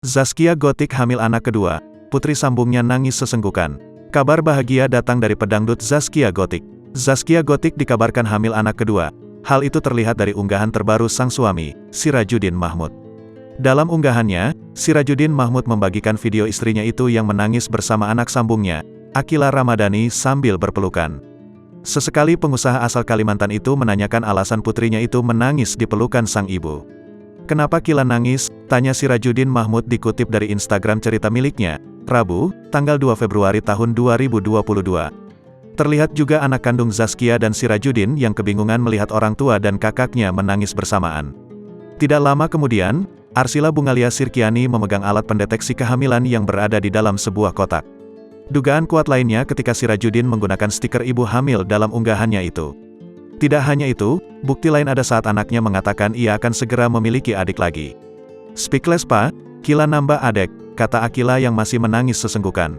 Zaskia Gotik hamil anak kedua, putri sambungnya nangis sesenggukan. Kabar bahagia datang dari pedangdut Zaskia Gotik. Zaskia Gotik dikabarkan hamil anak kedua. Hal itu terlihat dari unggahan terbaru sang suami, Sirajuddin Mahmud. Dalam unggahannya, Sirajuddin Mahmud membagikan video istrinya itu yang menangis bersama anak sambungnya, Akila Ramadhani sambil berpelukan. Sesekali pengusaha asal Kalimantan itu menanyakan alasan putrinya itu menangis di pelukan sang ibu. "Kenapa Kila nangis?" tanya Sirajuddin Mahmud dikutip dari Instagram cerita miliknya, Rabu, tanggal 2 Februari tahun 2022. Terlihat juga anak kandung Zaskia dan Sirajuddin yang kebingungan melihat orang tua dan kakaknya menangis bersamaan. Tidak lama kemudian, Arsila Bungalia Sirkiani memegang alat pendeteksi kehamilan yang berada di dalam sebuah kotak. Dugaan kuat lainnya ketika Sirajuddin menggunakan stiker ibu hamil dalam unggahannya itu. Tidak hanya itu, bukti lain ada saat anaknya mengatakan ia akan segera memiliki adik lagi. "Speechless pa, Kila nambah adek," kata Akila yang masih menangis sesenggukan.